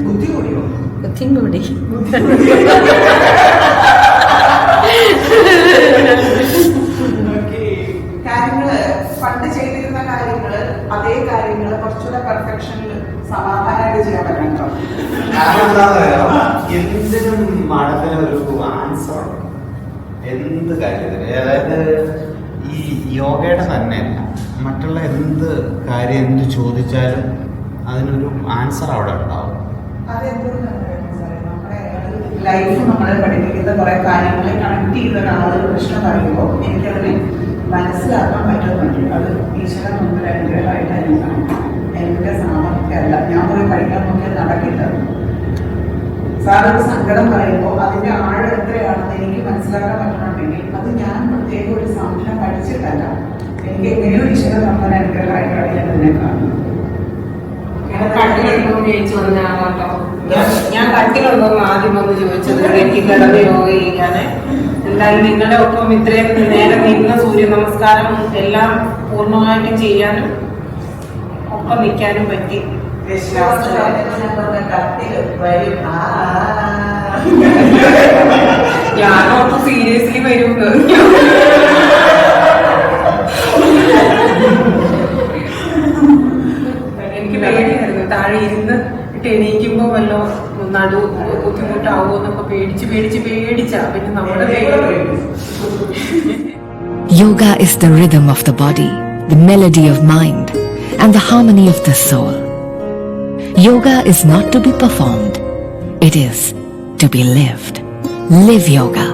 ബുദ്ധി കൂടിയോ? ബുദ്ധിയും കൂടി. കാര്യങ്ങള് പണ്ട് ചെയ്തിരുന്ന കാര്യങ്ങള് അതേ കാര്യങ്ങള് കുറച്ചുകൂടെ പെർഫെക്ഷനിൽ സമാധാനമായിട്ട് ചെയ്യാൻ പറ്റണ്ടോ? എന്തിനും മഠത്തിനൊരു ആൻസർ, എന്ത് കാര്യത്തിന്. അതായത് ഈ യോഗയുടെ തന്നെ മറ്റുള്ള എന്ത് കാര്യം എന്ത് ചോദിച്ചാലും അതിനൊരു ആൻസർ അവിടെ ഉണ്ടാവും. ലൈഫ് നമ്മളെ പഠിപ്പിക്കുന്ന കുറെ കാര്യങ്ങളെ കണക്ട് ചെയ്ത ഒരാള് പ്രശ്നം പറയുമ്പോൾ എനിക്കതിനെ മനസ്സിലാക്കാൻ പറ്റുന്നുണ്ട്. അത് ഈശ്വരൻ മുമ്പിൽ അനുഗ്രഹമായിട്ടായിരിക്കണം, എന്റെ സാമർഥ്യമല്ല. ഞാൻ പോയി പഠിക്കാൻ നോക്കിയാൽ നടക്കില്ല. സാറൊരു സങ്കടം പറയുമ്പോൾ അതിന്റെ ആഴം എത്രയാണെന്ന് എനിക്ക് മനസ്സിലാക്കാൻ പറ്റണമെങ്കിൽ അത് ഞാൻ പ്രത്യേക ഒരു സാധനം പഠിച്ചിട്ടല്ല, എനിക്ക് എങ്ങനെയോ ഈശ്വരൻ മുമ്പിൽ അനുഗ്രഹമായിട്ടാണ് ഞാൻ അതിനെ കാണുന്നത്. ഞാൻ കട്ടിലുണ്ടോ ആദ്യം വന്ന് ചോദിച്ചത്. എനിക്ക് കിടന്ന് യോഗ ചെയ്യാന് എന്തായാലും നിങ്ങളുടെ ഒപ്പം ഇത്രയും നേരം നിന്ന് സൂര്യ നമസ്കാരം എല്ലാം പൂർണ്ണമായിട്ടും ചെയ്യാനും ഒപ്പം നിൽക്കാനും പറ്റി. ഞാനോട്ട് സീരിയസ്ലി വരുന്നത്. എനിക്ക് പേടിയായിരുന്നു താഴെ ഇരുന്ന് എണീക്കുമ്പോ വല്ലോ നടു ബുദ്ധിമുട്ടാവോ എന്നൊക്കെ പേടിച്ചാ പിന്നെ നമ്മുടെ Yoga is the rhythm of the body, the melody of mind, and the harmony of the soul. Yoga is not to be performed, it is to be lived. Live yoga.